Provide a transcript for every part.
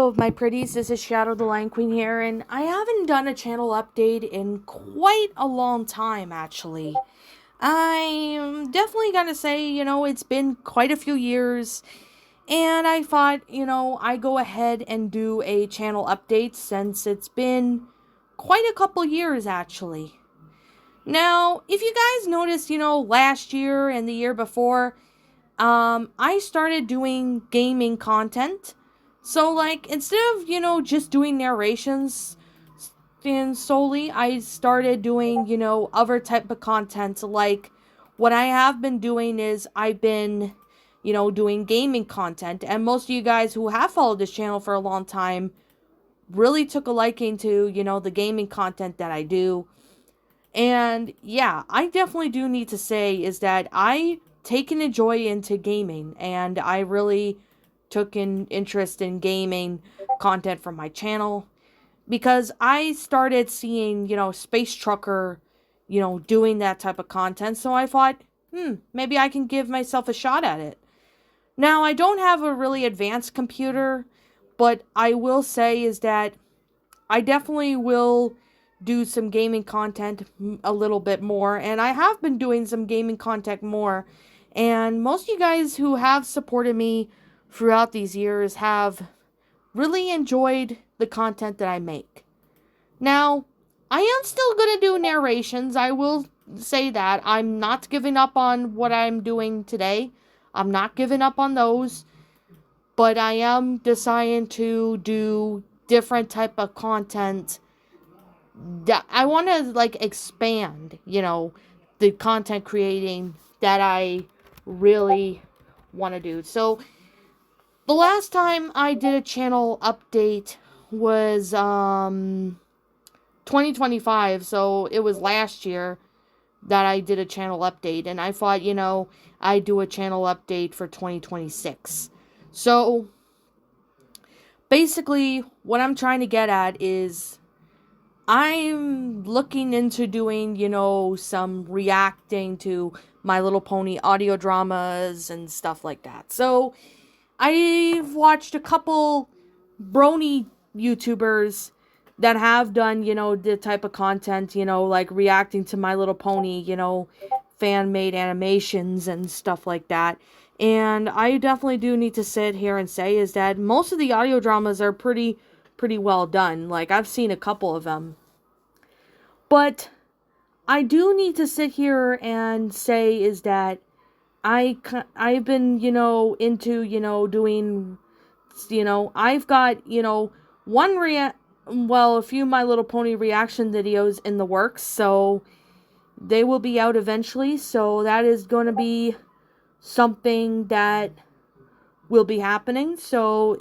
Hello, my pretties. This is Shadow the Lion Queen here, and I haven't done a channel update in quite a long time, actually. I'm definitely gonna say, it's been quite a few years, and I thought, I go ahead and do a channel update since it's been quite a couple years, actually. Now, if you guys noticed, last year and the year before, I started doing gaming content. So, like, instead of, just doing narrations and solely, I started doing, other type of content. Like, what I have been doing is I've been, doing gaming content. And most of you guys who have followed this channel for a long time really took a liking to, the gaming content that I do. And yeah, I definitely do need to say is that I taken a joy into gaming, and I really took an interest in gaming content from my channel because I started seeing, Space Trucker, doing that type of content. So I thought, maybe I can give myself a shot at it. Now, I don't have a really advanced computer, but I will say is that I definitely will do some gaming content a little bit more, and I have been doing some gaming content more, and most of you guys who have supported me throughout these years have really enjoyed the content that I make. Now, I am still going to do narrations. I will say that. I'm not giving up on what I'm doing today. I'm not giving up on those, but I am deciding to do different type of content that I want to like expand, the content creating that I really want to do. So the last time I did a channel update was 2025, so it was last year that I did a channel update, and I thought, I'd do a channel update for 2026. So basically what I'm trying to get at is I'm looking into doing, some reacting to My Little Pony audio dramas and stuff like that. So, I've watched a couple brony YouTubers that have done, the type of content, like reacting to My Little Pony, fan-made animations and stuff like that. And I definitely do need to sit here and say is that most of the audio dramas are pretty well done. Like, I've seen a couple of them. But I do need to sit here and say is that I've been, into, doing, I've got, a few My Little Pony reaction videos in the works, so they will be out eventually, so that is going to be something that will be happening, so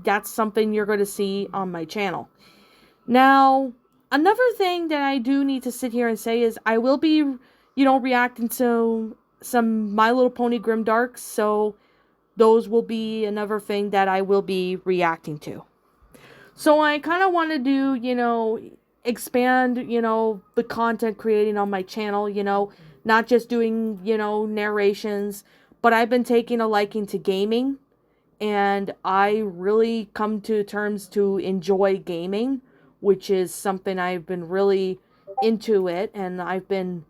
that's something you're going to see on my channel. Now, another thing that I do need to sit here and say is I will be, reacting to some My Little Pony Grimdarks, so those will be another thing that I will be reacting to. So I kind of want to do, expand, the content creating on my channel, not just doing, narrations, but I've been taking a liking to gaming, and I really come to terms to enjoy gaming, which is something I've been really into it, and I've been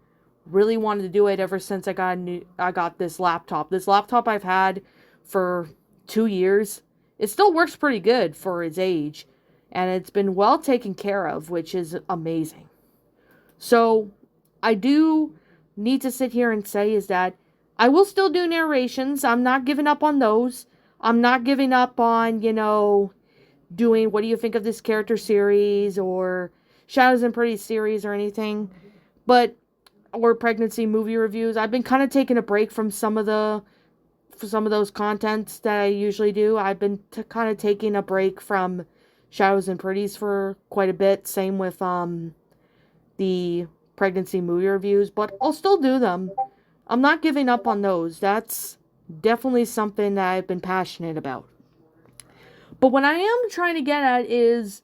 really wanted to do it ever since I got this laptop. This laptop I've had for 2 years. It still works pretty good for its age, and it's been well taken care of, which is amazing. So I do need to sit here and say is that I will still do narrations. I'm not giving up on those. I'm not giving up on, doing what do you think of this character series or Shadows and Pretty series or anything, or pregnancy movie reviews. I've been kind of taking a break from some of those contents that I usually do. I've been kind of taking a break from Shadows and Pretties for quite a bit. Same with the pregnancy movie reviews, but I'll still do them. I'm not giving up on those. That's definitely something that I've been passionate about. But what I am trying to get at is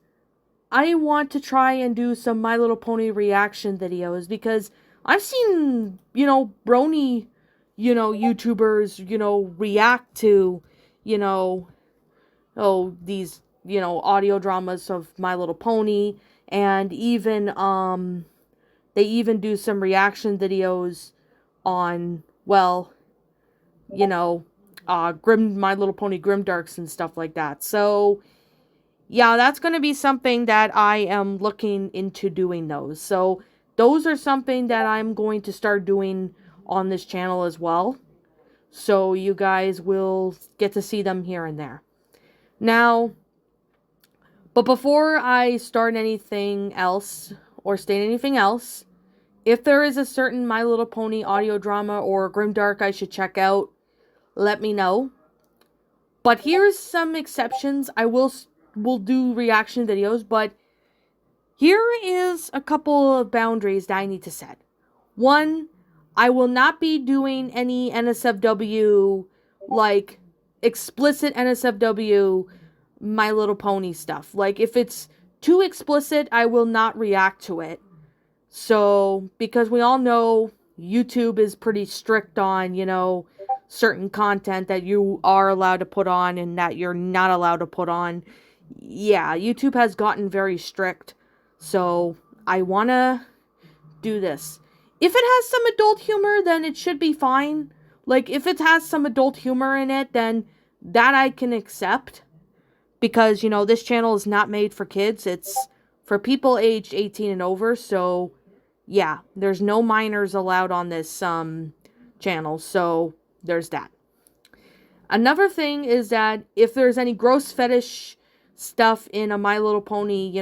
I want to try and do some My Little Pony reaction videos because I've seen, brony, YouTubers, react to, these, audio dramas of My Little Pony, and even, they even do some reaction videos on, well, My Little Pony Grimdarks and stuff like that. So, yeah, that's going to be something that I am looking into doing those. So, those are something that I'm going to start doing on this channel as well. So, you guys will get to see them here and there. Now, but before I start anything else, or state anything else, if there is a certain My Little Pony audio drama or Grimdark I should check out, let me know. But here's some exceptions. I will do reaction videos, but here is a couple of boundaries that I need to set. One, I will not be doing any NSFW, like, explicit NSFW My Little Pony stuff. Like, if it's too explicit, I will not react to it. So, because we all know YouTube is pretty strict on, certain content that you are allowed to put on and that you're not allowed to put on. Yeah, YouTube has gotten very strict. So, I want to do this. If it has some adult humor, then it should be fine. Like, if it has some adult humor in it, then that I can accept. Because, this channel is not made for kids. It's for people aged 18 and over. So, yeah, there's no minors allowed on this channel. So, there's that. Another thing is that if there's any gross fetish stuff in a My Little Pony,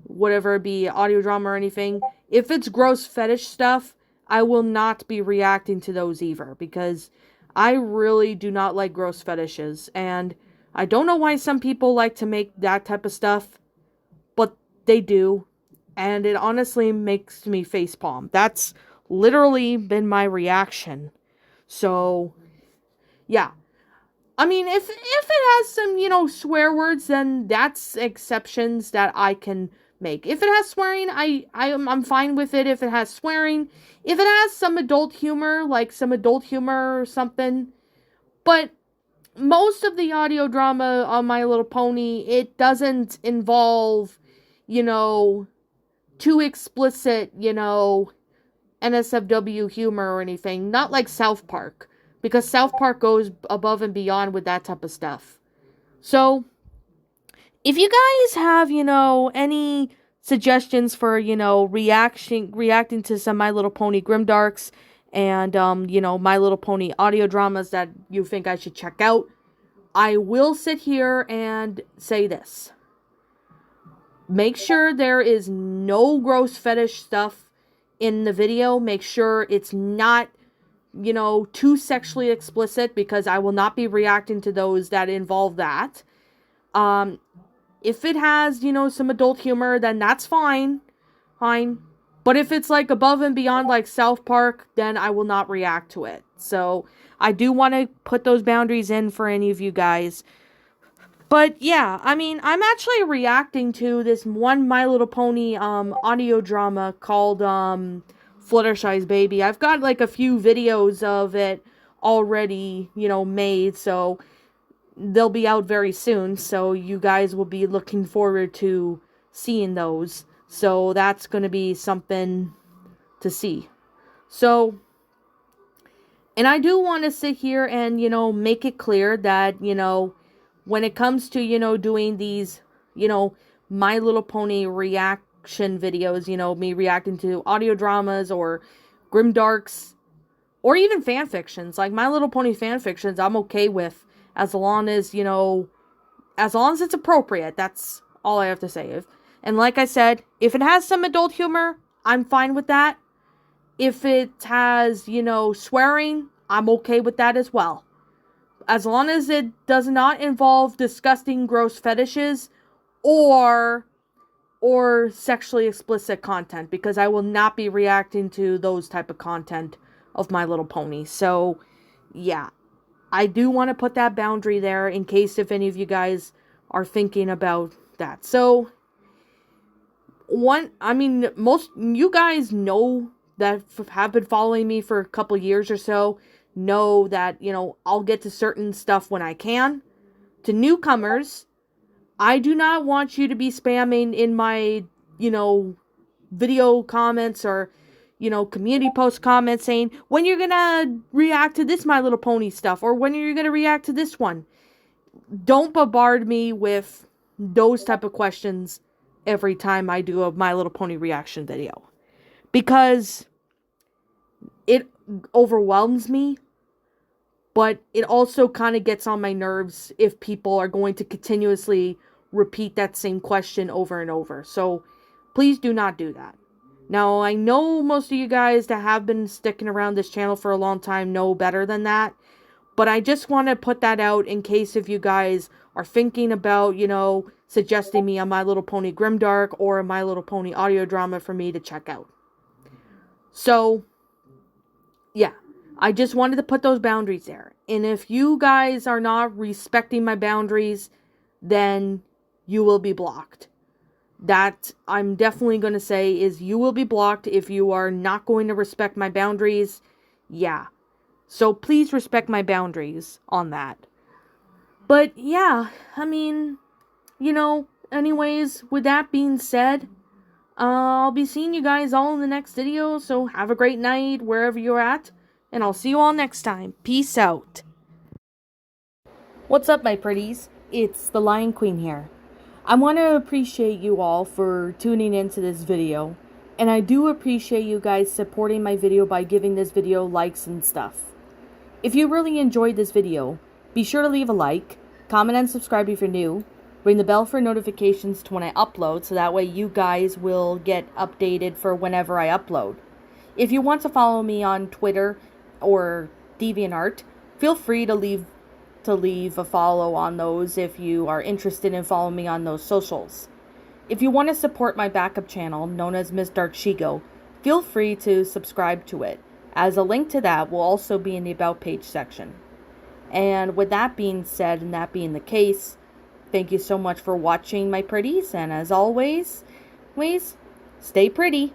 whatever it be, audio drama or anything, if it's gross fetish stuff, I will not be reacting to those either, because I really do not like gross fetishes, and I don't know why some people like to make that type of stuff, but they do, and it honestly makes me facepalm. That's literally been my reaction. So, yeah. I mean, if it has some, swear words, then that's exceptions that I can make. If it has swearing, I'm fine with it if it has swearing. If it has some adult humor, like some adult humor or something. But most of the audio drama on My Little Pony, it doesn't involve, too explicit, NSFW humor or anything. Not like South Park. Because South Park goes above and beyond with that type of stuff. So, if you guys have, any suggestions for, reacting to some My Little Pony Grimdarks and, My Little Pony audio dramas that you think I should check out, I will sit here and say this. Make sure there is no gross fetish stuff in the video. Make sure it's not, too sexually explicit, because I will not be reacting to those that involve that. If it has, some adult humor, then that's fine. Fine. But if it's, like, above and beyond, like, South Park, then I will not react to it. So, I do want to put those boundaries in for any of you guys. But, yeah, I mean, I'm actually reacting to this one My Little Pony, audio drama called, Fluttershy's Baby. I've got, like, a few videos of it already, made, so they'll be out very soon, so you guys will be looking forward to seeing those. So that's going to be something to see. So, and I do want to sit here and, make it clear that, when it comes to, doing these, My Little Pony reaction videos, me reacting to audio dramas or Grimdarks, or even fan fictions, like My Little Pony fan fictions, I'm okay with, as long as, as long as it's appropriate. That's all I have to say. And like I said, if it has some adult humor, I'm fine with that. If it has, swearing, I'm okay with that as well. As long as it does not involve disgusting, gross fetishes or sexually explicit content, because I will not be reacting to those type of content of My Little Pony. So, yeah. I do want to put that boundary there in case if any of you guys are thinking about that. So, most you guys know that have been following me for a couple years or so, know that, I'll get to certain stuff when I can. To newcomers, I do not want you to be spamming in my, video comments or, community post comments saying, when you're gonna react to this My Little Pony stuff, or when you're gonna react to this one. Don't bombard me with those type of questions every time I do a My Little Pony reaction video. Because it overwhelms me, but it also kind of gets on my nerves if people are going to continuously repeat that same question over and over. So please do not do that. Now, I know most of you guys that have been sticking around this channel for a long time know better than that. But I just want to put that out in case if you guys are thinking about, suggesting me a My Little Pony Grimdark or a My Little Pony audio drama for me to check out. So, yeah. I just wanted to put those boundaries there. And if you guys are not respecting my boundaries, then you will be blocked. That I'm definitely going to say is you will be blocked if you are not going to respect my boundaries. Yeah. So please respect my boundaries on that. But yeah, I mean, anyways, with that being said, I'll be seeing you guys all in the next video. So have a great night wherever you're at. And I'll see you all next time. Peace out. What's up, my pretties? It's the Lion Queen here. I want to appreciate you all for tuning into this video. And I do appreciate you guys supporting my video by giving this video likes and stuff. If you really enjoyed this video, be sure to leave a like, comment and subscribe if you're new, ring the bell for notifications to when I upload so that way you guys will get updated for whenever I upload. If you want to follow me on Twitter or DeviantArt, feel free to leave a follow on those if you are interested in following me on those socials. If you want to support my backup channel known as Miss Dark Shigo, feel free to subscribe to it, as a link to that will also be in the About page section. And with that being said, and that being the case, thank you so much for watching, my pretties, and as always, stay pretty.